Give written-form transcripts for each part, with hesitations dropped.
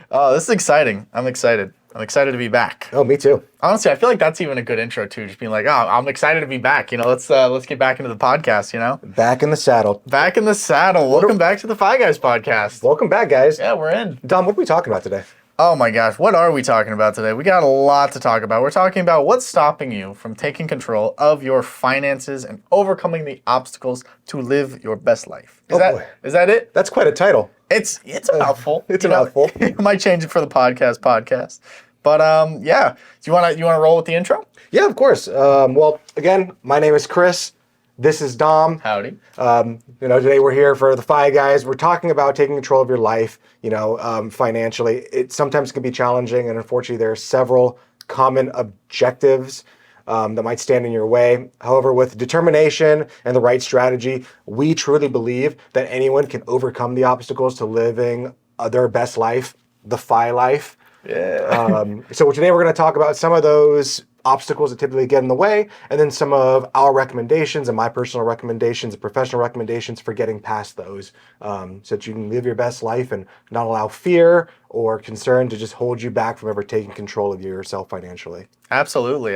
Oh, this is exciting. I'm excited. I'm excited to be back. Oh, me too. Honestly, I feel like that's even a good intro too. Just being like, oh, I'm excited to be back. Let's get back into the podcast. Back in the saddle. Back in the saddle. Welcome back to the Fi Guys podcast. Welcome back, guys. Yeah, we're in. Dom, what are we talking about today? Oh my gosh, what are we talking about today? We got a lot to talk about. We're talking about what's stopping you from taking control of your finances and overcoming the obstacles to live your best life. Is that it? That's quite a title. It's a mouthful. It's a mouthful. You might change it for the podcast. But yeah. Do you wanna roll with the intro? Yeah, of course. Well, again, my name is Chris. This is Dom. Howdy. Today we're here for the Fi Guys. We're talking about taking control of your life, financially. It sometimes can be challenging, and unfortunately there are several common objectives that might stand in your way. However, with determination and the right strategy, we truly believe that anyone can overcome the obstacles to living their best life, the Fi life. Yeah. So today we're going to talk about some of those obstacles that typically get in the way, and then some of our recommendations and my personal recommendations and professional recommendations for getting past those, so that you can live your best life and not allow fear or concern to just hold you back from ever taking control of yourself financially. Absolutely.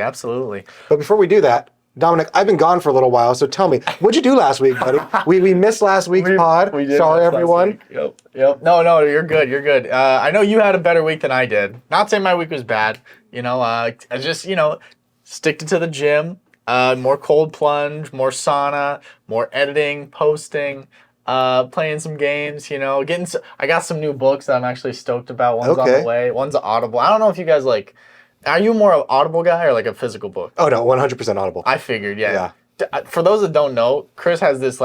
But before we do that, Dominic, I've been gone for a little while, so tell me, what'd you do last week, buddy? We missed last week's pod. We did Sorry, miss everyone. last week. Yep. No, you're good. I know you had a better week than I did. Not saying my week was bad. I just, stick to the gym, more cold plunge, more sauna, more editing, posting, playing some games, I got some new books that I'm actually stoked about. One's on the way, one's Audible. I don't know if you guys are you more of an Audible guy or like a physical book? Oh, no, 100% Audible. I figured, yeah. For those that don't know, Chris has this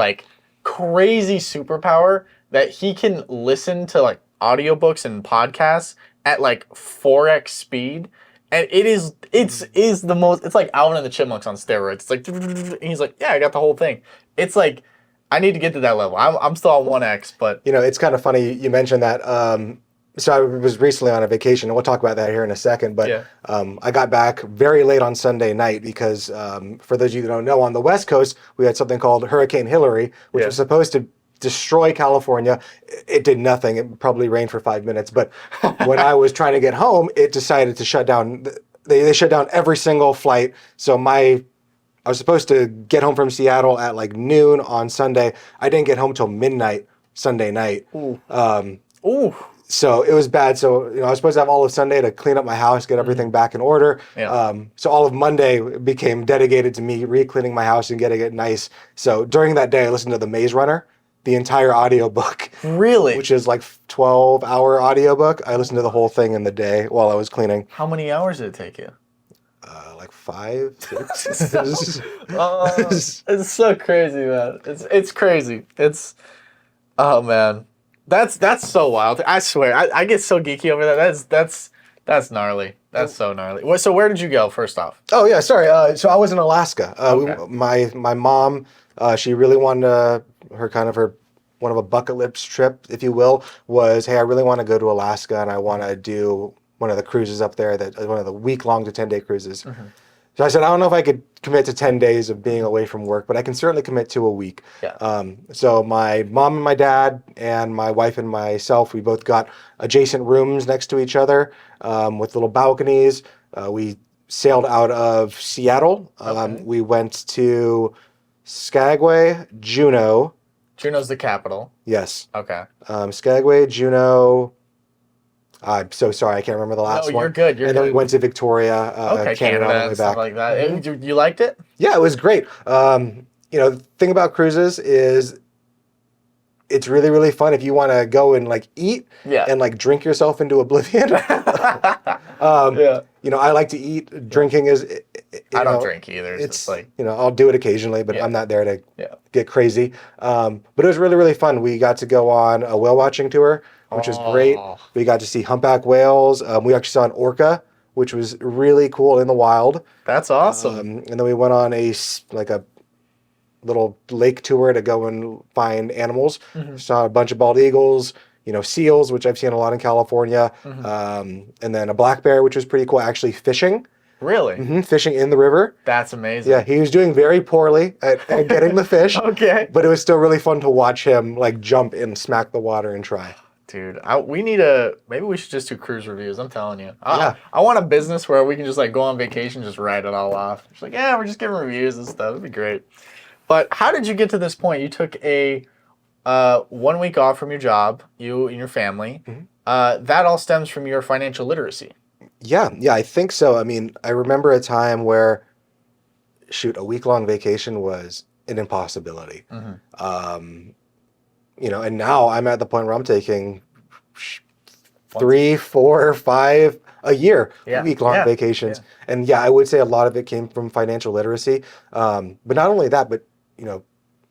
crazy superpower that he can listen to audiobooks and podcasts at 4x speed. And it's the most, it's like Alvin and the Chipmunks on steroids. It's and he's like, yeah, I got the whole thing. It's I need to get to that level. I'm still on 1x, but. It's kind of funny you mentioned that. So I was recently on a vacation, and we'll talk about that here in a second. But yeah. I got back very late on Sunday night because, for those of you that don't know, on the West Coast, we had something called Hurricane Hillary, which was supposed to destroy California. It did nothing. It probably rained for 5 minutes. But when I was trying to get home, it decided to shut down. They shut down every single flight. So I was supposed to get home from Seattle at noon on Sunday. I didn't get home till midnight Sunday night. Ooh. So it was bad. So I was supposed to have all of Sunday to clean up my house, get everything back in order. Yeah. So all of Monday became dedicated to me re-cleaning my house and getting it nice. So during that day, I listened to The Maze Runner, the entire audiobook. Really? Which is 12-hour audiobook. I listened to the whole thing in the day while I was cleaning. How many hours did it take you? 5, 6. It's so crazy, man. It's crazy. Oh man. That's so wild. I swear, I get so geeky over that. That's gnarly. That's so gnarly. So where did you go first off? Oh yeah, sorry. So I was in Alaska. Okay. My mom, she really wanted her one of a bucket list trip, if you will, was, hey, I really want to go to Alaska and I want to do one of the cruises up there, one of the week-long to 10-day cruises. Mm-hmm. So I said, I don't know if I could commit to 10 days of being away from work, but I can certainly commit to a week. Yeah. So my mom and my dad and my wife and myself, we both got adjacent rooms next to each other with little balconies. We sailed out of Seattle. Okay. We went to Skagway, Juneau. Juneau's the capital. Yes. Okay. Skagway, Juneau. I'm so sorry, I can't remember the last one. No, you're good. And then we went to Victoria, Canada, on the way and stuff back. like that. You liked it? Yeah, it was great. The thing about cruises is it's really, really fun if you want to go and eat and drink yourself into oblivion. Yeah. I like to eat. Drinking is. I don't drink either. It's I'll do it occasionally, but I'm not there to get crazy. But it was really, really fun. We got to go on a whale watching tour, which was great. We got to see humpback whales. We actually saw an orca, which was really cool in the wild. That's awesome. And then we went on a little lake tour to go and find animals. Mm-hmm. Saw a bunch of bald eagles, seals, which I've seen a lot in California, and then a black bear, which was pretty cool, actually fishing. Really? Mm-hmm, fishing in the river. That's amazing. Yeah, he was doing very poorly at getting the fish. Okay. But it was still really fun to watch him jump and smack the water and try. Dude, maybe we should just do cruise reviews. I'm telling you. Yeah. I want a business where we can just like go on vacation, just write it all off. It's like, yeah, we're just giving reviews and stuff. It'd be great. But how did you get to this point? You took a 1 week off from your job, you and your family. That all stems from your financial literacy. Yeah, I think so. I mean, I remember a time where, shoot, a week-long vacation was an impossibility. And now I'm at the point where I'm taking 3, 4, 5 a year week-long vacations. Yeah. And I would say a lot of it came from financial literacy. But not only that, but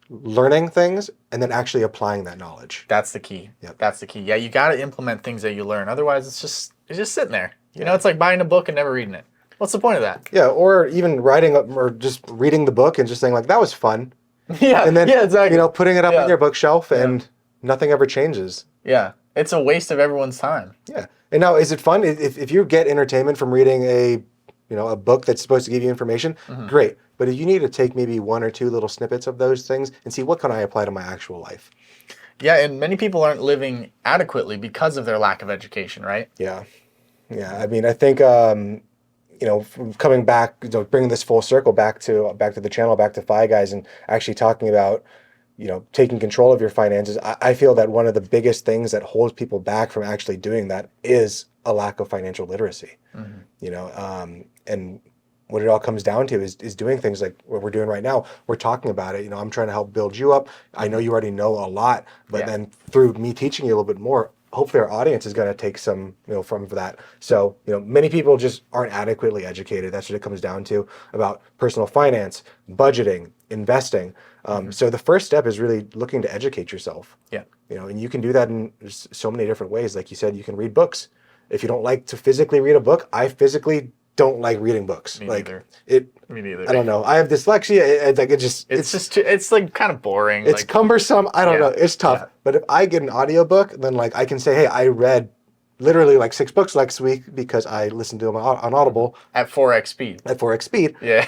learning things and then actually applying that knowledge. That's the key. Yep. That's the key. Yeah, you got to implement things that you learn. Otherwise, it's just sitting there. It's like buying a book and never reading it. What's the point of that? Yeah, or even writing or just reading the book and just saying like, that was fun. Yeah, and then, exactly. Putting it up on your bookshelf and nothing ever changes. Yeah, it's a waste of everyone's time. Yeah. And now, is it fun? If you get entertainment from reading a book that's supposed to give you information, great. But if you need to take maybe 1 or 2 little snippets of those things and see what can I apply to my actual life. Yeah, and many people aren't living adequately because of their lack of education, right? Yeah. I mean, I think coming back, bringing this full circle back to the channel, back to Fi Guys, and actually talking about taking control of your finances. I feel that one of the biggest things that holds people back from actually doing that is a lack of financial literacy. And what it all comes down to is doing things like what we're doing right now. We're talking about it. I'm trying to help build you up. I know you already know a lot, but then through me teaching you a little bit more, hopefully our audience is going to take some, from that. So, many people just aren't adequately educated. That's what it comes down to about personal finance, budgeting, investing. So the first step is really looking to educate yourself. Yeah. And you can do that in so many different ways. Like you said, you can read books. If you don't like to physically read a book, I physically don't like reading books. Me neither. Me neither. I don't know. I have dyslexia. It's like kind of boring. It's cumbersome. I don't know. It's tough. Yeah. But if I get an audiobook, then I can say, hey, I read literally 6 books last week because I listened to them on Audible. At 4x speed. At 4x speed. Yeah.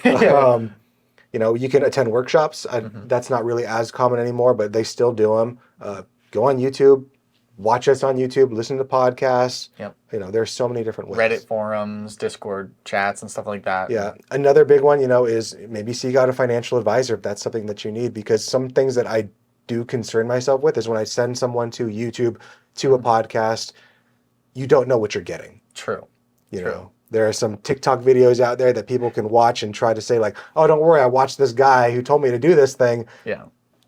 You can attend workshops. That's not really as common anymore, but they still do them. Go on YouTube. Watch us on YouTube, listen to podcasts. Yep. There's so many different ways. Reddit forums, Discord chats, and stuff like that. Yeah. Another big one, is maybe seek out a financial advisor if that's something that you need, because some things that I do concern myself with is when I send someone to YouTube, to a podcast, you don't know what you're getting. True. True. There are some TikTok videos out there that people can watch and try to say oh, don't worry, I watched this guy who told me to do this thing. Yeah.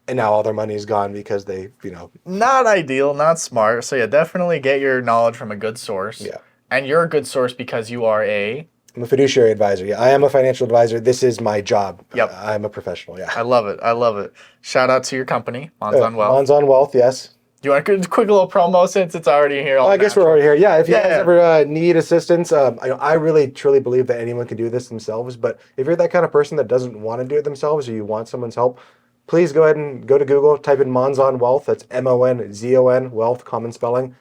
And now all their money is gone because they, Not ideal, not smart. So definitely get your knowledge from a good source. Yeah. And you're a good source because you are I'm a fiduciary advisor. Yeah, I am a financial advisor. This is my job. Yep. I'm a professional, yeah. I love it. Shout out to your company, Mons on Wealth. Mons on Wealth, yes. Do you want a quick little promo since it's already here? I guess we're already here. Yeah, if you guys ever need assistance, I really, truly believe that anyone can do this themselves. But if you're that kind of person that doesn't want to do it themselves or you want someone's help, please go ahead and go to Google, type in Mons on Wealth. That's MONZON, Wealth, common spelling.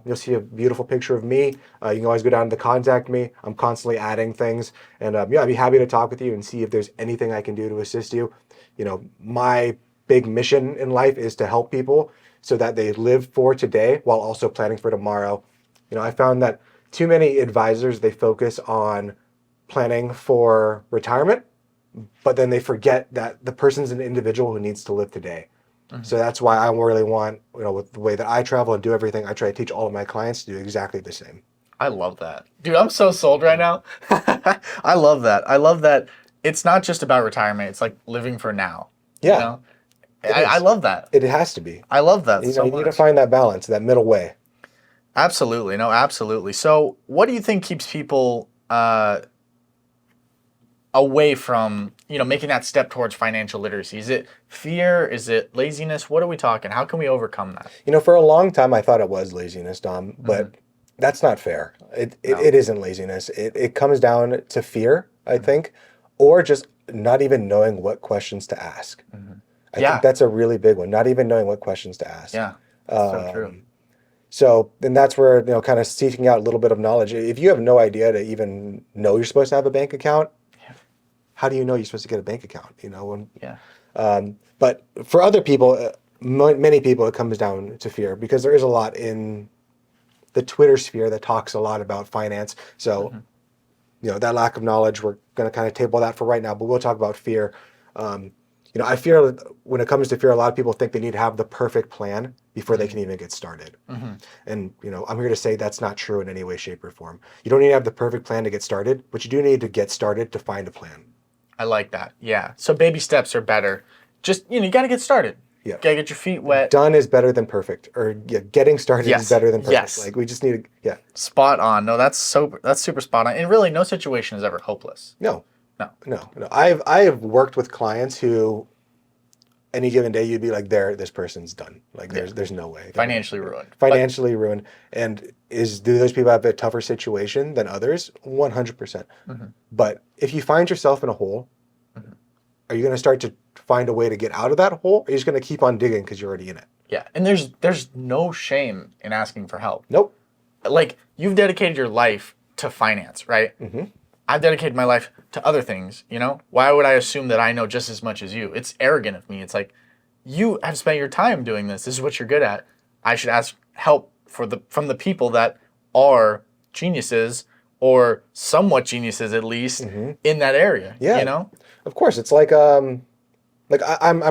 You'll see a beautiful picture of me. You can always go down to contact me. I'm constantly adding things. And I'd be happy to talk with you and see if there's anything I can do to assist you. My big mission in life is to help people so that they live for today while also planning for tomorrow. I found that too many advisors, they focus on planning for retirement, but then they forget that the person's an individual who needs to live today. So that's why I really want, with the way that I travel and do everything, I try to teach all of my clients to do exactly the same. I love that. Dude, I'm so sold right now. I love that. I love that it's not just about retirement. It's like living for now. Yeah. I love that. It has to be. I love that You need to find that balance, that middle way. Absolutely. No, absolutely. So what do you think keeps people away from, making that step towards financial literacy? Is it fear? Is it laziness? What are we talking? How can we overcome that? For a long time, I thought it was laziness, Dom, but that's not fair. It isn't laziness. It comes down to fear, I think, or just not even knowing what questions to ask. I think that's a really big one, not even knowing what questions to ask. Yeah, so true. So then that's where, kind of seeking out a little bit of knowledge. If you have no idea to even know you're supposed to have a bank account, how do you know you're supposed to get a bank account? But for other people, many people, it comes down to fear, because there is a lot in the Twitter sphere that talks a lot about finance. So, that lack of knowledge, we're going to kind of table that for right now, but we'll talk about fear. I fear, when it comes to fear, a lot of people think they need to have the perfect plan before they can even get started. And, I'm here to say that's not true in any way, shape, or form. You don't need to have the perfect plan to get started, but you do need to get started to find a plan. I like that. Yeah. So baby steps are better. Just, you got to get started. Yeah. Got to get your feet wet. Done is better than perfect, or getting started is better than perfect. Yes. Like, we just need to, Spot on. No, that's super spot on. And really, no situation is ever hopeless. No. I've worked with clients who, any given day, you'd be like, this person's done. Like, there's no way. Financially ruined. Financially ruined. And do those people have a tougher situation than others? 100%. But if you find yourself in a hole, are you going to start to find a way to get out of that hole? Or are you just going to keep on digging because you're already in it? Yeah. And there's no shame in asking for help. Nope. Like, you've dedicated your life to finance, right? I've dedicated my life to other things, Why would I assume that I know just as much as you? It's arrogant of me. It's like, you have spent your time doing this. This is what you're good at. I should ask help from the people that are geniuses, or somewhat geniuses at least, in that area, Of course. It's like I'm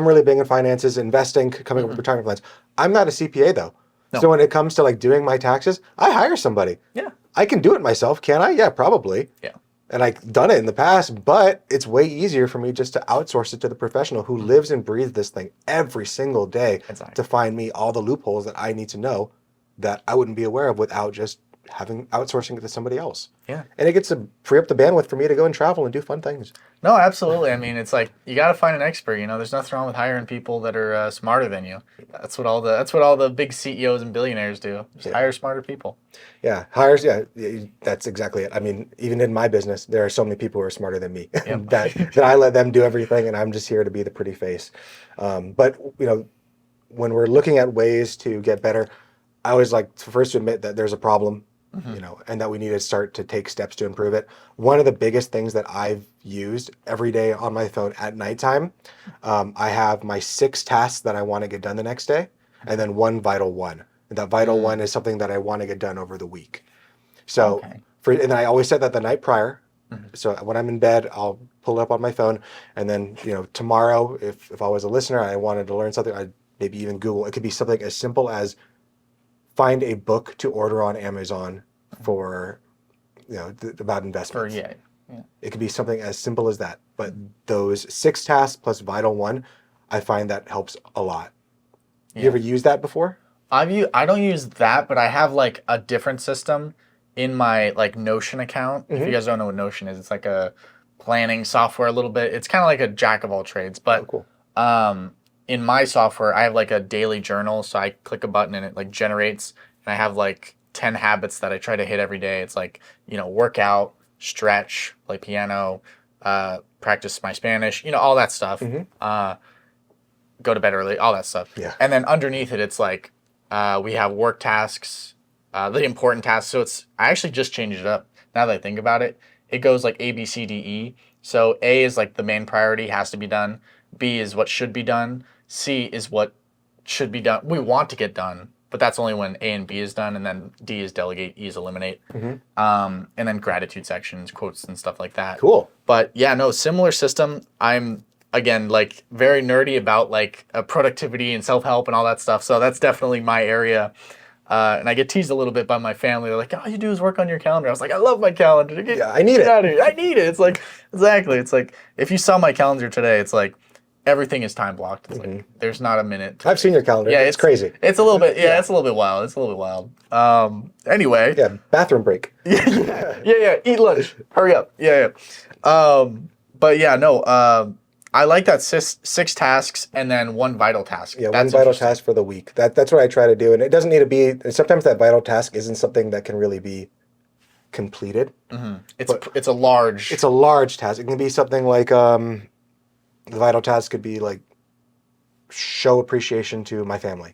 really big in finances, investing, coming up with retirement plans. I'm not a CPA, though. No. So when it comes to like doing my taxes, I hire somebody. Yeah. I can do it myself, can I? Yeah, probably. Yeah. And I've done it in the past, but it's way easier for me just to outsource it to the professional who lives and breathes this thing every single day to find me all the loopholes that I need to know that I wouldn't be aware of without just outsourcing it to somebody else. Yeah. And it gets to free up the bandwidth for me to go and travel and do fun things. No, absolutely. I mean, it's like, you got to find an expert. There's nothing wrong with hiring people that are smarter than you. That's what all the big CEOs and billionaires do. Just hire smarter people. Yeah, hires. Yeah, that's exactly it. I mean, even in my business, there are so many people who are smarter than me that I let them do everything, and I'm just here to be the pretty face. But when we're looking at ways to get better, I always like to first admit that there's a problem. And that we need to start to take steps to improve it. One of the biggest things that I've used every day on my phone at nighttime, I have my 6 tasks that I want to get done the next day, and then one vital one. And that vital one is something that I want to get done over the week. So, and then I always set that the night prior. So when I'm in bed, I'll pull it up on my phone, and then tomorrow, if I was a listener, I wanted to learn something, I'd maybe even Google. It could be something as simple as find a book to order on Amazon for, about investments. Yeah. It could be something as simple as that. But those 6 tasks plus vital one, I find that helps a lot. Yeah. You ever used that before? I don't use that, but I have like a different system in my like Notion account. If you guys don't know what Notion is, it's like a planning software a little bit. It's kind of like a jack of all trades. But in my software, I have like a daily journal. So I click a button and it like generates, and I have like 10 habits that I try to hit every day. It's like, work out, stretch, play piano, practice my Spanish, all that stuff. Go to bed early, all that stuff. Yeah. And then underneath it, it's like, we have work tasks, the important tasks. So I actually just changed it up. Now that I think about it, it goes like A, B, C, D, E. So A is like the main priority, has to be done. B is what should be done. C is what should be done. We want to get done, but that's only when A and B is done. And then D is delegate, E is eliminate. And then gratitude sections, quotes and stuff like that. Cool. But yeah, no, similar system. I'm, again, like very nerdy about like productivity and self-help and all that stuff. So that's definitely my area. And I get teased a little bit by my family. They're like, all you do is work on your calendar. I was like, I love my calendar. I need it. I need it. It's like, exactly. It's like, if you saw my calendar today, it's like, everything is time blocked. It's like, there's not a minute. I've seen your calendar. Yeah, it's crazy. It's a little bit, it's a little bit wild. It's a little bit wild. Anyway. Yeah, bathroom break. yeah. Eat lunch. Hurry up. Yeah. But yeah, no, I like that 6 tasks and then one vital task. Yeah, one vital task for the week. That's what I try to do. And it doesn't need to be, sometimes that vital task isn't something that can really be completed. It's a large task. It can be something like, the vital task could be like show appreciation to my family.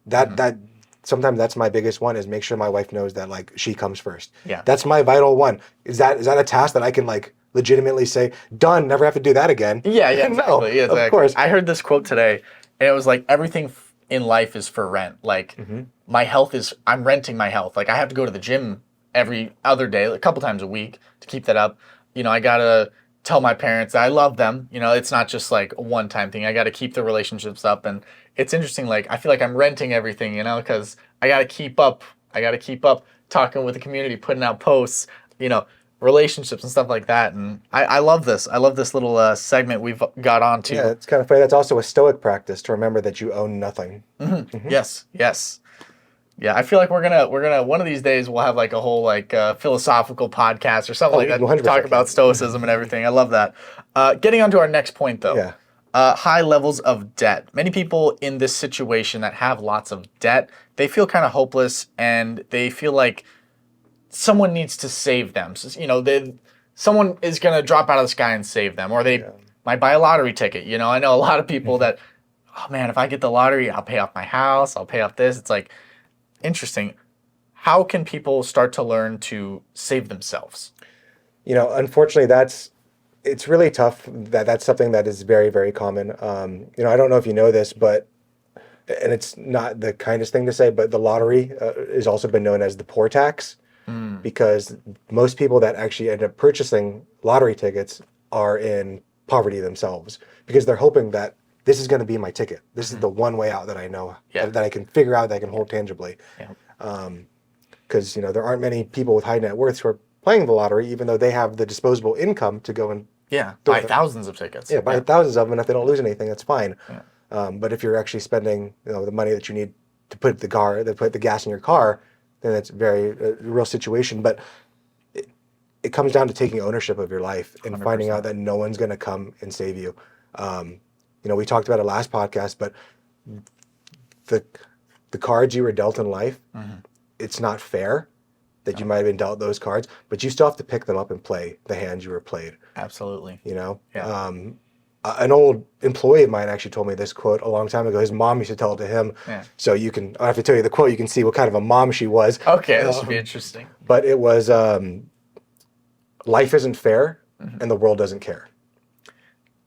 That sometimes that's my biggest one, is make sure my wife knows that like she comes first. Yeah. That's my vital one. Is that a task that I can like legitimately say, done, never have to do that again? Yeah, exactly. No, of course. I heard this quote today, and it was like everything in life is for rent. Like my health is, I'm renting my health. Like I have to go to the gym every other day, a couple times a week to keep that up. You know, I gotta tell my parents that I love them. You know, it's not just like a one-time thing. I gotta keep the relationships up, and it's interesting. Like I feel like I'm renting everything, you know, because I gotta keep up. I gotta keep up talking with the community, putting out posts, you know, relationships and stuff like that. And I love this. I love this little segment we've got onto. Yeah, it's kind of funny. That's also a Stoic practice to remember that you own nothing. Yes, yes. Yeah, I feel like we're gonna one of these days we'll have like a whole like philosophical podcast or something like that. 100%. Talk about stoicism and everything. I love that. Getting on to our next point though. Yeah. High levels of debt. Many people in this situation that have lots of debt, they feel kind of hopeless and they feel like someone needs to save them. So, you know, someone is going to drop out of the sky and save them, or they might buy a lottery ticket. You know, I know a lot of people that, oh man, if I get the lottery, I'll pay off my house, I'll pay off this. It's like, interesting. How can people start to learn to save themselves? You know, unfortunately, it's really tough. That's something that is very, very common. You know, I don't know if you know this, but, and it's not the kindest thing to say, but the lottery has also been known as the poor tax, because most people that actually end up purchasing lottery tickets are in poverty themselves, because they're hoping that this is going to be my ticket. This is the one way out that I know, that I can figure out, that I can hold tangibly. Because, you know, there aren't many people with high net worths who are playing the lottery, even though they have the disposable income to go and buy thousands of tickets. Yeah, buy thousands of them, and if they don't lose anything, that's fine. But if you're actually spending, you know, the money that you need to put the gas in your car, then that's a real situation. But it comes down to taking ownership of your life and 100%. finding out that no one's going to come and save you. You know, we talked about it last podcast, but the cards you were dealt in life, it's not fair that you might have been dealt those cards, but you still have to pick them up and play the hands you were played. Absolutely. You know? Yeah. An old employee of mine actually told me this quote a long time ago. His mom used to tell it to him. Yeah. So I have to tell you the quote, you can see what kind of a mom she was. Okay, this would be interesting. But it was, life isn't fair and the world doesn't care.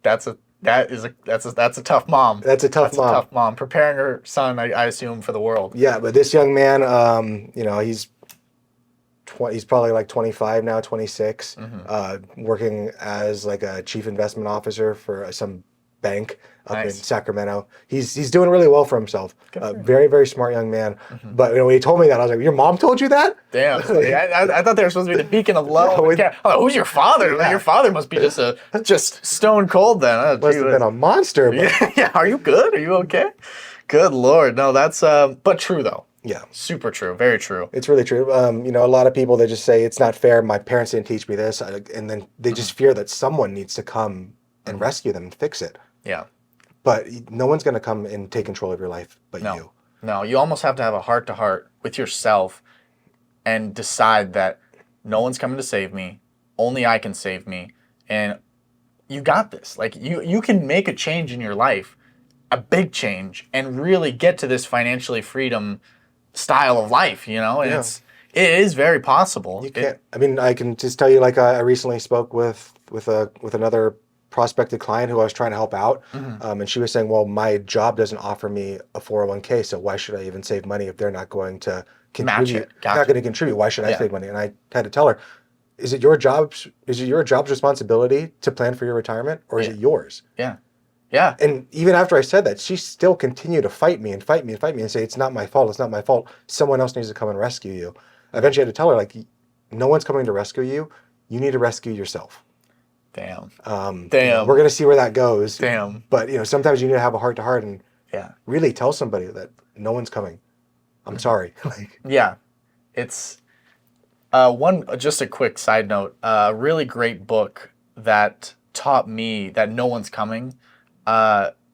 That's a tough mom. That's a tough mom. A tough mom. Preparing her son, I assume, for the world. Yeah, but this young man, you know, he's probably like 25 now, 26, working as like a chief investment officer for some bank up in Sacramento. He's doing really well for himself. Very, very smart young man. But you know, when he told me that, I was like, your mom told you that? Damn. I thought they were supposed to be the beacon of love. Who's your father? Your father must be just stone cold then. Must have been a monster. But... Yeah. Are you good? Are you okay? Good Lord. No, that's but true though. Yeah. Super true. Very true. It's really true. You know, a lot of people, they just say, it's not fair. My parents didn't teach me this. And then they just fear that someone needs to come and rescue them and fix it. Yeah. But no one's going to come and take control of your life but you. No, you almost have to have a heart-to-heart with yourself and decide that no one's coming to save me. Only I can save me. And you got this. Like, you can make a change in your life, a big change, and really get to this financially freedom style of life, you know? And it is very possible. You can't. I mean, I can just tell you, like, I recently spoke with another prospected client who I was trying to help out, and she was saying, well, my job doesn't offer me a 401k, so why should I even save money if they're not going to contribute? Match it. Gotcha. Not going to contribute. Why should I save money? And I had to tell her, is it your job's responsibility to plan for your retirement, or is it yours? Yeah. Yeah. And even after I said that, she still continued to fight me and say, it's not my fault. It's not my fault. Someone else needs to come and rescue you. Eventually I had to tell her, like, no one's coming to rescue you. You need to rescue yourself. Damn. Damn. You know, we're going to see where that goes. Damn. But, you know, sometimes you need to have a heart to heart and Yeah. really tell somebody that no one's coming. I'm sorry. Like, Yeah. It's just a quick side note, a really great book that taught me that no one's coming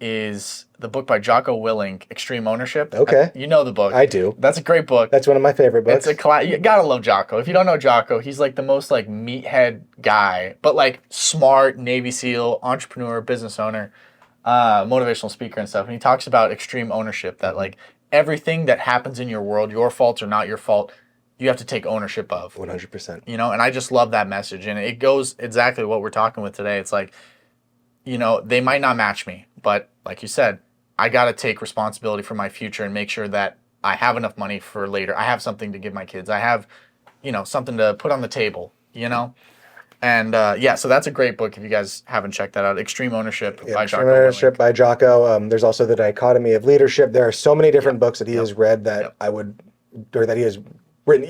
is the book by Jocko Willink, Extreme Ownership. Okay. You know the book. I do. That's a great book. That's one of my favorite books. It's a you gotta love Jocko. If you don't know Jocko, he's like the most like meathead guy, but like smart Navy SEAL, entrepreneur, business owner, motivational speaker and stuff. And he talks about extreme ownership, that like everything that happens in your world, your fault or not your fault, you have to take ownership of. 100%. You know, and I just love that message. And it goes exactly what we're talking with today. It's like, you know, they might not match me, but like you said, I got to take responsibility for my future and make sure that I have enough money for later. I have something to give my kids. I have, something to put on the table, And so that's a great book if you guys haven't checked that out. Extreme Ownership by Extreme Jocko Ownership Willink. by Jocko. There's also The Dichotomy of Leadership. There are so many different books that he has read that or that he has written.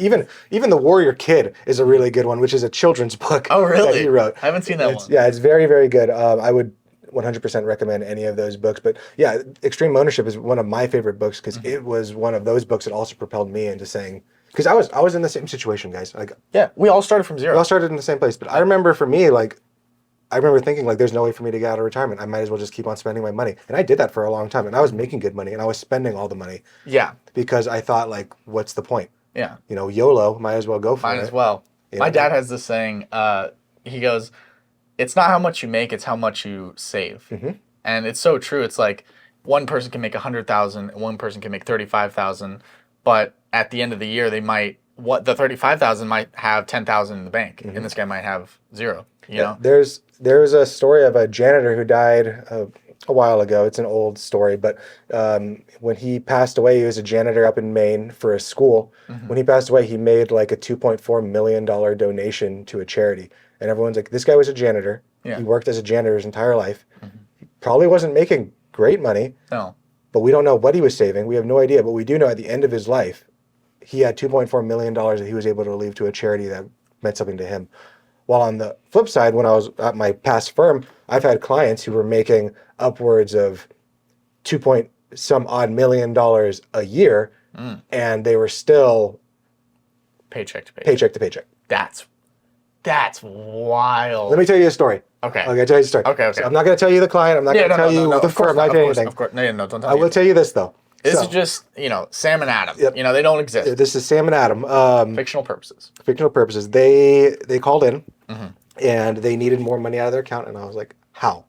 Even The Warrior Kid is a really good one, which is a children's book. Oh, really? That he wrote. I haven't seen that one. Yeah, it's very, very good. I would 100% recommend any of those books. But yeah, Extreme Ownership is one of my favorite books because it was one of those books that also propelled me into saying, because I was in the same situation, guys. Like, yeah, we all started from zero. we all started in the same place. But I remember for me, I remember thinking there's no way for me to get out of retirement. I might as well just keep on spending my money. And I did that for a long time. And I was making good money and I was spending all the money Yeah, because I thought what's the point? yeah. YOLO, might as well go for it. Mine as well. My dad has this saying. He goes, "It's not how much you make; it's how much you save." Mm-hmm. And it's so true. It's like one person can make 100,000, and one person can make 35,000, but at the end of the year, the 35,000 might have 10,000 in the bank, and this guy might have zero. You know. There's a story of a janitor who died a while ago. It's an old story, but when he passed away, he was a janitor up in Maine for a school. When he passed away, he made a $2.4 million donation to a charity. And everyone's like, this guy was a janitor. Yeah. He worked as a janitor his entire life. He probably wasn't making great money, No. but we don't know what he was saving. We have no idea, but we do know at the end of his life, he had $2.4 million that he was able to leave to a charity that meant something to him. While on the flip side, when I was at my past firm, I've had clients who were making upwards of $2 odd million a year, and they were still Paycheck to paycheck. paycheck to paycheck. That's wild. Let me tell you a story. Okay. I'll tell you a story. Okay. So I'm not going to tell you the client. I'm not going to tell you the of firm. course I'm not not, going to of tell you anything. course, of course. No, don't tell I me. will tell you this, though. This So, is just, Sam and Adam. Yep. They don't exist. This is Sam and Adam. Fictional purposes. Fictional purposes. They called in, and they needed more money out of their account. And I was like, how?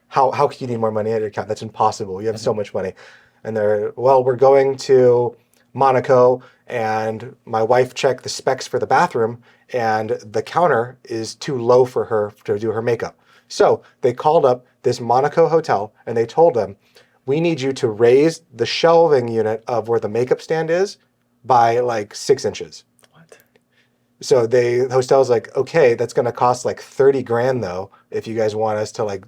How can you need more money out of your account? That's impossible. You have so much money. And they're, well, we're going to Monaco, and my wife checked the specs for the bathroom, and the counter is too low for her to do her makeup. So they called up this Monaco hotel, and they told them, we need you to raise the shelving unit of where the makeup stand is by 6 inches. What? So the hostel's like, okay, that's going to cost $30,000 though, if you guys want us to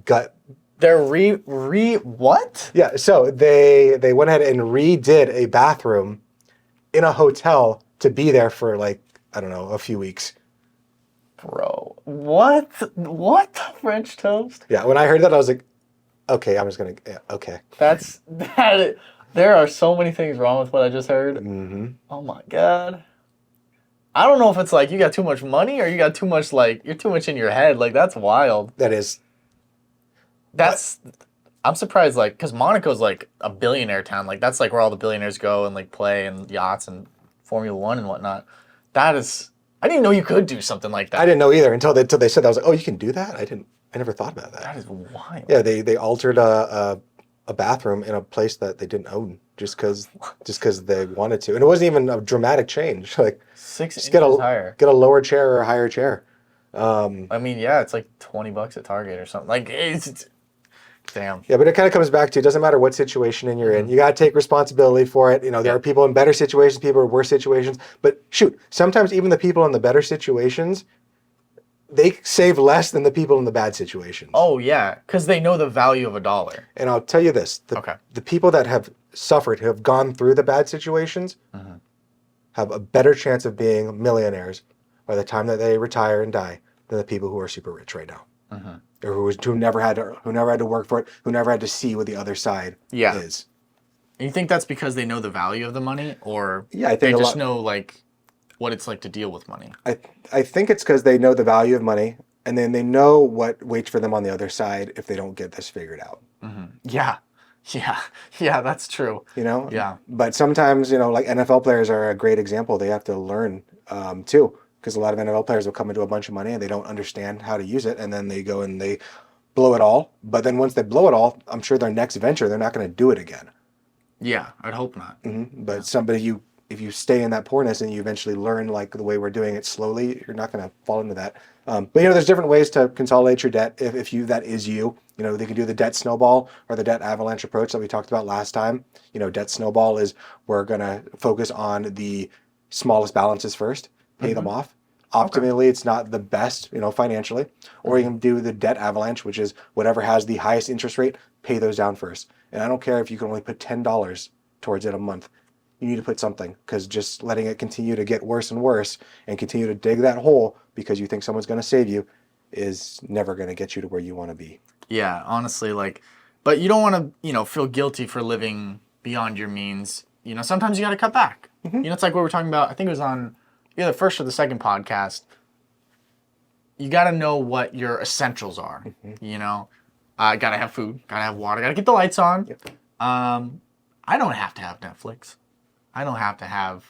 gut. They're what? Yeah. So they went ahead and redid a bathroom in a hotel to be there for I don't know, a few weeks. Bro, what? What the French toast? Yeah. When I heard that, I was like, okay, I'm just going to, okay. There are so many things wrong with what I just heard. Mm-hmm. Oh my God. I don't know if it's you got too much money or you got too much, you're too much in your head. That's wild. That is. I'm surprised, because Monaco's a billionaire town. That's where all the billionaires go and play and yachts and Formula One and whatnot. That is, I didn't know you could do something like that. I didn't know either until they said that. I was like, oh, you can do that? I never thought about that. That is wild. Yeah, they altered a bathroom in a place that they didn't own just because they wanted to, and it wasn't even a dramatic change. 6 just inches higher. get a lower chair or a higher chair. I mean, yeah, it's $20 at Target or something. It's damn. Yeah, but it kind of comes back to, it doesn't matter what situation you're in. You got to take responsibility for it. There are people in better situations, people in worse situations. But shoot, sometimes even the people in the better situations, they save less than the people in the bad situations. Oh, yeah, because they know the value of a dollar. And I'll tell you this. The people that have suffered, who have gone through the bad situations, have a better chance of being millionaires by the time that they retire and die than the people who are super rich right now. Or who never had to work for it, who never had to see what the other side is. You think that's because they know the value of the money, or I think they just know what it's like to deal with money? I think it's because they know the value of money, and then they know what waits for them on the other side if they don't get this figured out. Yeah, that's true. Yeah. But sometimes NFL players are a great example. They have to learn too. Because a lot of NFL players will come into a bunch of money and they don't understand how to use it, and then they go and they blow it all. But then once they blow it all, I'm sure their next venture, they're not going to do it again. Yeah, I'd hope not. But somebody if you stay in that poorness and you eventually learn like the way we're doing it slowly, you're not going to fall into that. But there's different ways to consolidate your debt. If that is you, they can do the debt snowball or the debt avalanche approach that we talked about last time. Debt snowball is we're going to focus on the smallest balances first, pay them off. Optimally, it's not the best, financially. Or you can do the debt avalanche, which is whatever has the highest interest rate, pay those down first. And I don't care if you can only put $10 towards it a month. You need to put something, because just letting it continue to get worse and worse and continue to dig that hole because you think someone's going to save you is never going to get you to where you want to be. Yeah, honestly, but you don't want to, feel guilty for living beyond your means. Sometimes you got to cut back. It's like what we were talking about. I think it was on the first or the second podcast. You got to know what your essentials are. Got to have food, got to have water, got to get the lights on. Yep. I don't have to have Netflix. I don't have to have,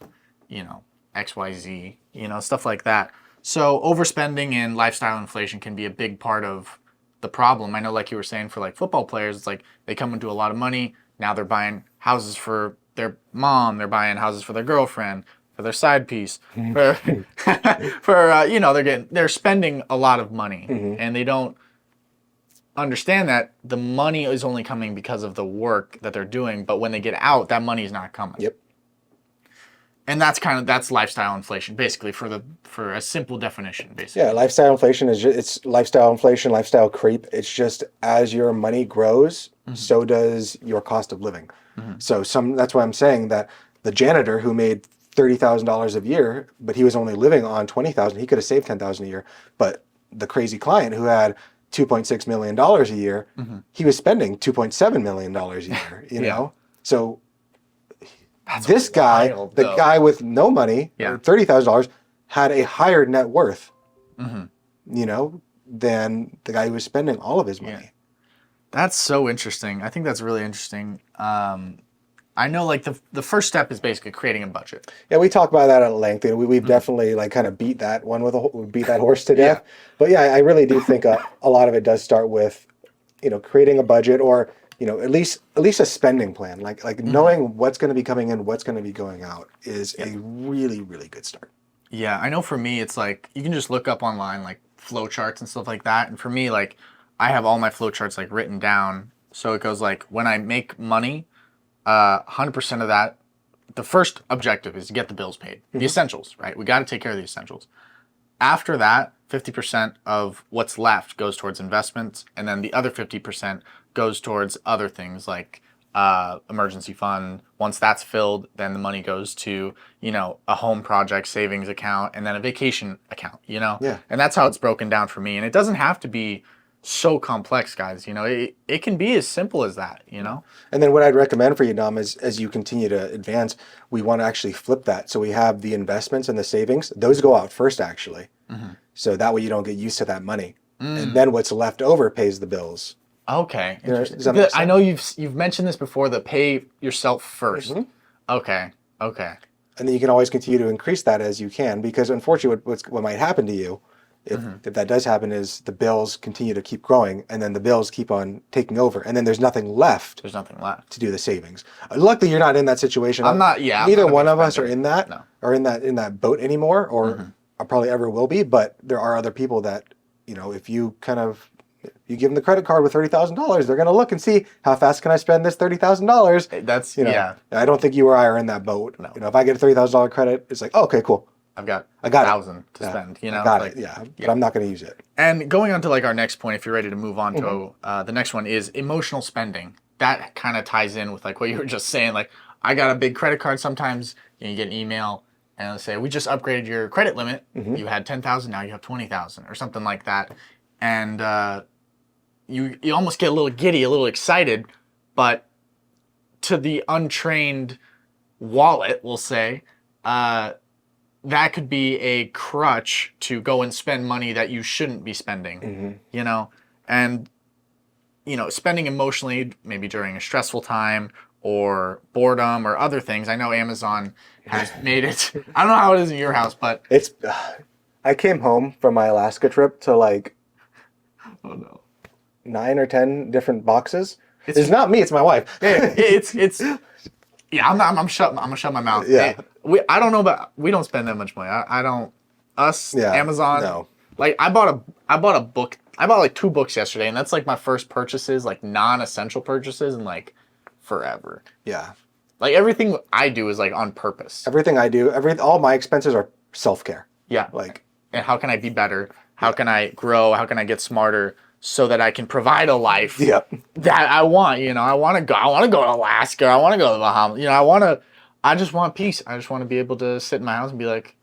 XYZ, stuff like that. So overspending and lifestyle inflation can be a big part of the problem. I know, like you were saying, for like football players, it's like they come into a lot of money. Now they're buying houses for their mom. They're buying houses for their girlfriend, for their side piece, they're spending a lot of money, and they don't understand that the money is only coming because of the work that they're doing. But when they get out, that money is not coming. Yep. And that's lifestyle inflation, basically, for a simple definition, basically. Yeah, lifestyle inflation it's lifestyle inflation, lifestyle creep. It's just as your money grows, so does your cost of living. So that's why I'm saying that the janitor who made $30,000 a year, but he was only living on $20,000, he could have saved $10,000 a year. But the crazy client who had $2.6 million a year, he was spending $2.7 million a year. You know, so. That's this guy, wild, the guy with no money, $30,000, had a higher net worth, than the guy who was spending all of his money. Yeah. That's so interesting. I think that's really interesting. I know, like, the first step is basically creating a budget. Yeah, we talk about that at length. We've definitely kind of beat that horse to death. But yeah, I really do think a lot of it does start with, creating a budget, or at least a spending plan, like knowing what's going to be coming in, what's going to be going out is a really, really good start. Yeah, I know for me, it's like, you can just look up online, like, flow charts and stuff like that. And for me, like, I have all my flow charts, like, written down. So it goes like, when I make money, 100% of that, the first objective is to get the bills paid, the essentials, right? We got to take care of the essentials. After that, 50% of what's left goes towards investments, and then the other 50% goes towards other things like emergency fund. Once that's filled, then the money goes to, a home project savings account, and then a vacation account, Yeah. And that's how it's broken down for me. And it doesn't have to be so complex, guys. It can be as simple as that, And then what I'd recommend for you, Dom, is as you continue to advance, we want to actually flip that. So we have the investments and the savings. Those go out first, actually. So that way you don't get used to that money. And then what's left over pays the bills. Okay. Does that make sense? I know you've mentioned this before, the pay yourself first. Okay. And then you can always continue to increase that as you can, because unfortunately what might happen to you, if that does happen, is the bills continue to keep growing, and then the bills keep on taking over, and then there's nothing left There's nothing left. to do the savings. Luckily, you're not in that situation. I'm not, yeah. Neither I'm not a one big of us are spender. in that, No. or in that boat anymore, or I probably ever will be, but there are other people that, if you you give them the credit card with $30,000, they're going to look and see, how fast can I spend this $30,000? That's, I don't think you or I are in that boat. No. If I get a $30,000 credit, it's like, oh, okay, cool. I've got I got it. 1,000 to spend, I got it, but I'm not going to use it. And going on to like our next point, if you're ready to move on to the next one, is emotional spending. That kind of ties in with like what you were just saying. Like, I got a big credit card. Sometimes you get an email and they'll say, we just upgraded your credit limit. You had 10,000, now you have 20,000 or something like that. And you almost get a little giddy, a little excited, but to the untrained wallet, we'll say, that could be a crutch to go and spend money that you shouldn't be spending, and, spending emotionally, maybe during a stressful time or boredom or other things. I know Amazon has made it, I don't know how it is in your house, but I came home from my Alaska trip to like oh no, 9 or 10 different boxes. It's not me, it's my wife. it's Yeah, I'm gonna shut my mouth. Yeah. I don't know about. We don't spend that much money. I don't. Us, Yeah, Amazon. no. Like I bought a book. I bought like 2 books yesterday, and that's like my first purchases, like non-essential purchases, in like forever. Yeah. Like everything I do is like on purpose. Everything I do, all my expenses are self-care. Yeah. Like, And how can I be better? How can I grow? How can I get smarter so that I can provide a life yep. that I want? You know, I want to go. I want to go to Alaska. I want to go to the Bahamas. You know, I just want peace. I just want to be able to sit in my house and be like,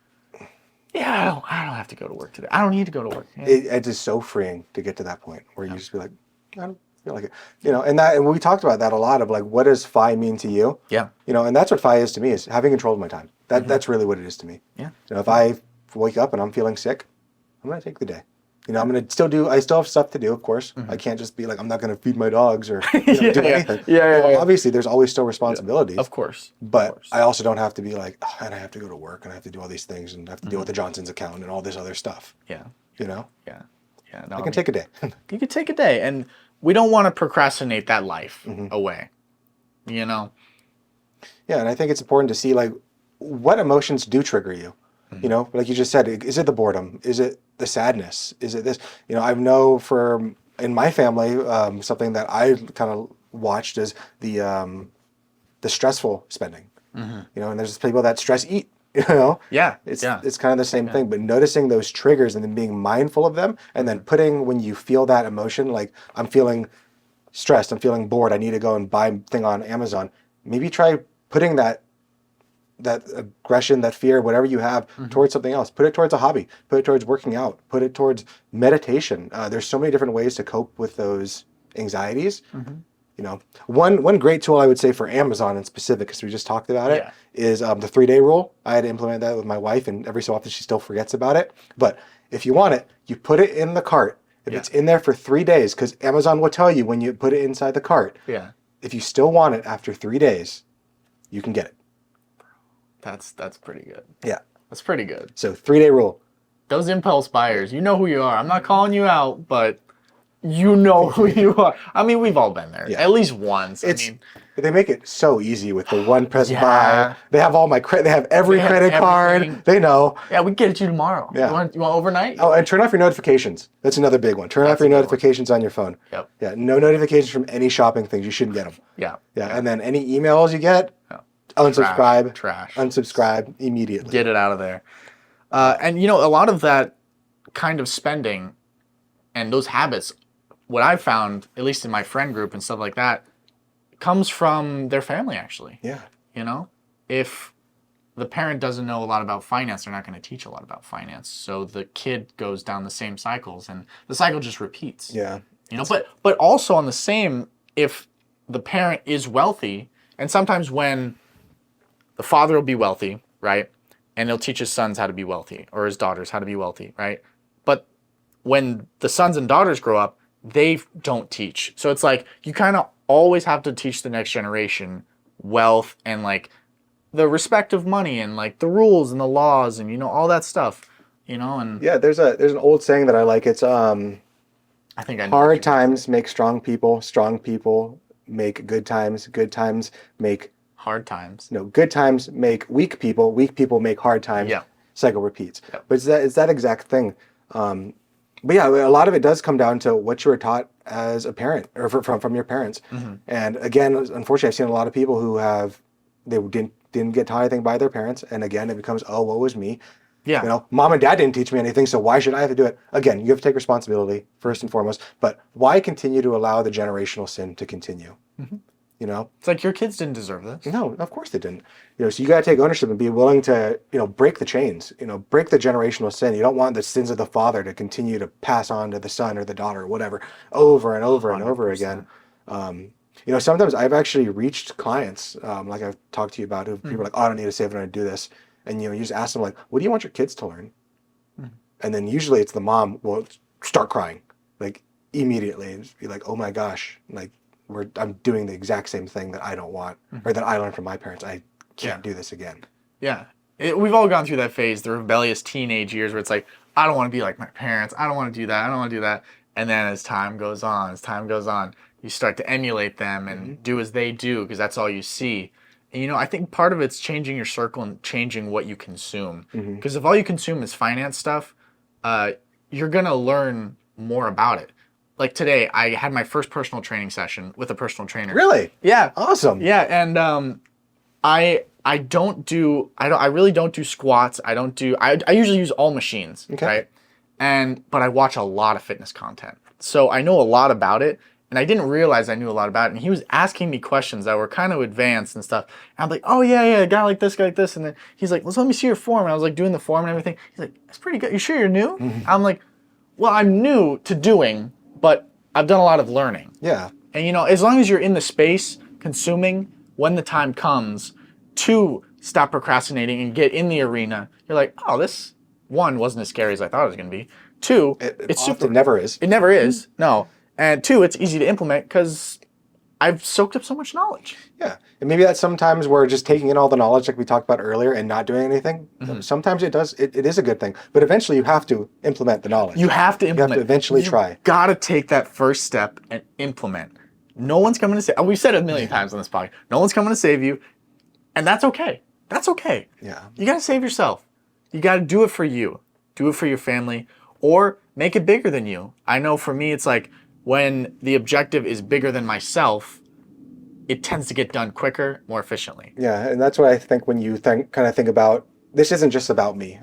yeah, I don't have to go to work today. I don't need to go to work. Yeah. It is so freeing to get to that point where you just be like, I don't feel like it. You know, and we talked about that a lot of like, what does FI mean to you? Yeah. You know, and that's what FI is to me, is having control of my time. That's really what it is to me. Yeah. You know, if I wake up and I'm feeling sick, I'm going to take the day. You know, I still have stuff to do, of course. I can't just be like, I'm not going to feed my dogs or do anything. Yeah. Obviously, there's always still responsibilities. Of course. But I also don't have to be like, oh, and I have to go to work and I have to do all these things and I have to deal with the Johnson's account and all this other stuff. Yeah. You know? Yeah. Yeah. No, I can take a day. You could take a day, and we don't want to procrastinate that life away. You know? Yeah, and I think it's important to see like what emotions do trigger you. You know, like you just said, is it the boredom? Is it the sadness? Is it this? You know, I know in my family, something that I kind of watched is the stressful spending. You know, and there's people that stress eat. You know, Yeah. it's kind of the same thing. But noticing those triggers and then being mindful of them, and then putting when you feel that emotion, like I'm feeling stressed, I'm feeling bored, I need to go and buy a thing on Amazon. Maybe try putting that aggression, that fear, whatever you have, towards something else. Put it towards a hobby. Put it towards working out. Put it towards meditation. There's so many different ways to cope with those anxieties. You know, one great tool I would say for Amazon in specific, because we just talked about it, is the 3-day rule. I had to implement that with my wife, and every so often she still forgets about it. But if you want it, you put it in the cart. If it's in there for 3 days, because Amazon will tell you when you put it inside the cart. Yeah. If you still want it after 3 days, you can get it. That's pretty good. Yeah. That's pretty good. So 3-day rule. Those impulse buyers, you know who you are. I'm not calling you out, but you know who you are. I mean, we've all been there. Yeah. At least once. They make it so easy with the one press Yeah. buy. They have all my credit. They have every credit card. everything. They know. Yeah, we can get it to you tomorrow. Yeah. You want overnight? Oh, and turn off your notifications. That's another big one. Turn off your notifications on your phone. Yep. Yeah, no notifications from any shopping things. You shouldn't get them. Yeah. Yeah, and then any emails you get, unsubscribe. Trash. Unsubscribe immediately. Get it out of there. And you know, a lot of that kind of spending and those habits, what I've found, at least in my friend group and stuff like that, comes from their family actually. Yeah. You know? If the parent doesn't know a lot about finance, they're not going to teach a lot about finance. So the kid goes down the same cycles and the cycle just repeats. Yeah. You know, but also on the same, if the parent is wealthy, and sometimes when the father will be wealthy, right? And he'll teach his sons how to be wealthy or his daughters how to be wealthy, right? But when the sons and daughters grow up, they don't teach. So it's like you kind of always have to teach the next generation wealth and like the respect of money and like the rules and the laws and, you know, all that stuff, you know, and Yeah, there's an old saying that I like. It's I think I know hard times make strong people make good times make hard times. no, good times make weak people make hard times. Yeah. Cycle repeats. Yep. But it's that exact thing. But yeah, a lot of it does come down to what you were taught as a parent or from your parents. And again, unfortunately, I've seen a lot of people who didn't get taught anything by their parents. And again, it becomes, oh, woe is me. Yeah. You know, mom and dad didn't teach me anything, so why should I have to do it? Again, you have to take responsibility first and foremost. But why continue to allow the generational sin to continue? You know? It's like your kids didn't deserve this. No, of course they didn't. You know, so you got to take ownership and be willing to, you know, break the chains. You know, break the generational sin. You don't want the sins of the father to continue to pass on to the son or the daughter or whatever, over and over and over again. You know, sometimes I've actually reached clients, like I've talked to you about, who people are like, oh, I don't need to save it, I do this. And you know, you just ask them like, what do you want your kids to learn? And then usually it's the mom will start crying, like immediately, and just be like, oh my gosh, like I'm doing the exact same thing that I don't want, or that I learned from my parents. I can't do this again. Yeah. We've all gone through that phase, the rebellious teenage years where it's like, I don't want to be like my parents. I don't want to do that. I don't want to do that. And then as time goes on, you start to emulate them and do as they do because that's all you see. And, I think part of it's changing your circle and changing what you consume. Because if all you consume is finance stuff, you're going to learn more about it. Like today, I had my first personal training session with a personal trainer. Really? Yeah. Awesome. Yeah, and I really don't do squats. I usually use all machines, right? But I watch a lot of fitness content. So I know a lot about it, and I didn't realize I knew a lot about it. And he was asking me questions that were kind of advanced and stuff. And I'm like, oh yeah, a guy like this, And then he's like, let me see your form. And I was like doing the form and everything. He's like, that's pretty good. You sure you're new? I'm like, well, I'm new to doing, but I've done a lot of learning. Yeah. And as long as you're in the space consuming, when the time comes to stop procrastinating and get in the arena, you're like, oh, this one wasn't as scary as I thought it was going to be. Two, it's super. It never is. It never is. No. And two, it's easy to implement because I've soaked up so much knowledge. Yeah. And maybe that's sometimes we're just taking in all the knowledge like we talked about earlier and not doing anything. Sometimes it is a good thing. But eventually you have to implement the knowledge. You have to implement. You have to eventually try. Got to take that first step and implement. No one's coming to save. We've said it a million times on this podcast. No one's coming to save you. And that's okay. That's okay. Yeah. You got to save yourself. You got to do it for you. Do it for your family or make it bigger than you. I know for me, it's like when the objective is bigger than myself, it tends to get done quicker, more efficiently. Yeah. And that's what I think when you kind of think about, this isn't just about me.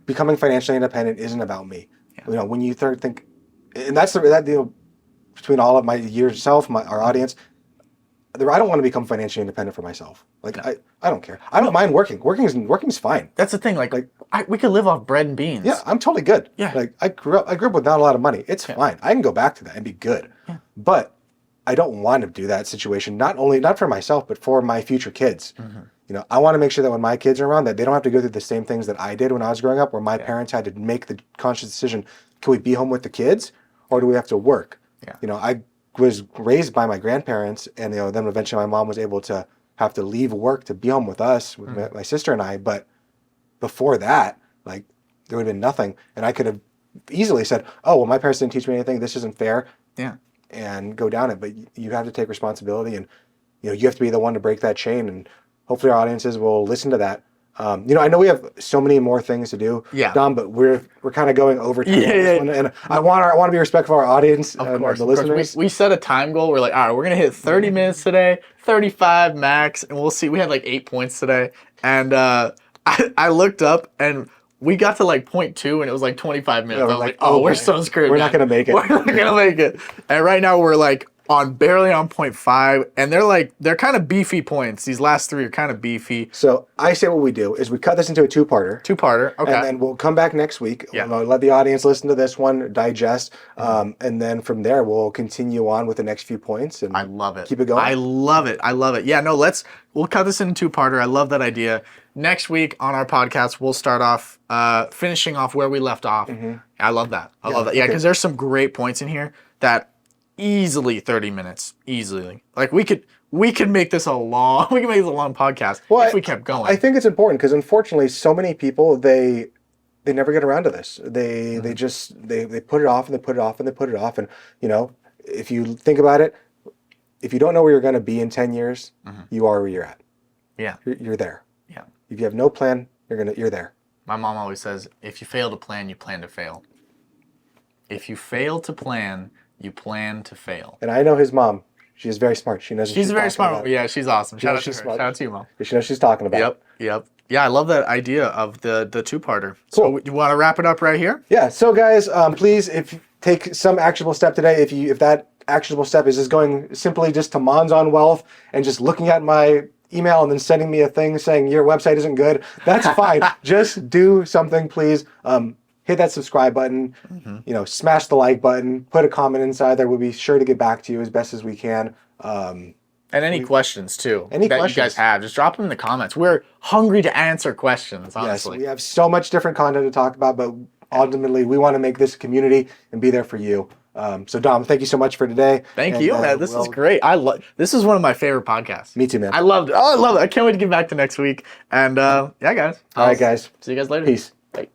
Becoming financially independent isn't about me. Yeah. When you think, and that's that deal between all of yourself, our audience, I don't want to become financially independent for myself. Like no. I don't care. I don't mind working. Working's fine. That's the thing. We could live off bread and beans. Yeah, I'm totally good. Yeah. Like I grew up with not a lot of money. It's fine. I can go back to that and be good. Yeah. But I don't want to do that situation. Not for myself, but for my future kids. I want to make sure that when my kids are around, that they don't have to go through the same things that I did when I was growing up, where my parents had to make the conscious decision: can we be home with the kids, or do we have to work? Yeah. I was raised by my grandparents, and then eventually my mom was able to have to leave work to be home with us, with my sister and I. But before that, there would have been nothing, and I could have easily said, "Oh, well, my parents didn't teach me anything. This isn't fair." Yeah, and go down it. But you have to take responsibility, and you have to be the one to break that chain. And hopefully, our audiences will listen to that. I know we have so many more things to do, Dom, but we're kind of going over time on this one, and I want to be respectful of our audience and the listeners. We set a time goal. We're like, all right, we're gonna hit 30 minutes today, 35 max, and we'll see. We had 8 points today, and I looked up and we got to 0.2 and it was 25 minutes. I was like, oh, we're so screwed. We're not gonna make it. We're not gonna make it. And right now we're barely on 0.5, and they're kind of beefy points. These last three are kind of beefy. So I say what we do is we cut this into a two-parter. Okay. And then we'll come back next week. Yeah. We'll let the audience listen to this one, digest, and then from there we'll continue on with the next few points. And I love it. Keep it going. I love it. Yeah, no, we'll cut this into two-parter. I love that idea. Next week on our podcast, we'll start off finishing off where we left off. I love that. I love that. Yeah, because there's some great points in here that easily 30 minutes. Easily. We could make this a long podcast if we kept going. I think it's important because unfortunately so many people they never get around to this. They put it off and they put it off and they put it off. And if you think about it, if you don't know where you're going to be in 10 years, you are where you're at. Yeah. You're there. Yeah. If you have no plan, you're there. My mom always says, if you fail to plan, you plan to fail. If you fail to plan, you plan to fail. And I know his mom. She is very smart. She knows what she's very smart. Yeah, she's awesome. Shout out to her. Smart. Shout out to you, Mom. She knows what she's talking about. Yep. Yeah, I love that idea of the two-parter. Cool. So you want to wrap it up right here? Yeah. So guys, please, if you take some actionable step today, if that actionable step is just going simply just to Mons on Wealth and just looking at my email and then sending me a thing saying your website isn't good, that's fine. Just do something, please. Hit that subscribe button, smash the like button, put a comment inside there. We'll be sure to get back to you as best as we can. And any questions too that you guys have, just drop them in the comments. We're hungry to answer questions, honestly. Yes, we have so much different content to talk about, but ultimately we want to make this a community and be there for you. So Dom, thank you so much for today. Thank you, man. This is great. This is one of my favorite podcasts. Me too, man. I loved it. Oh, I love it. I can't wait to get back to next week. And yeah, guys. All right, guys. See you guys later. Peace. Bye.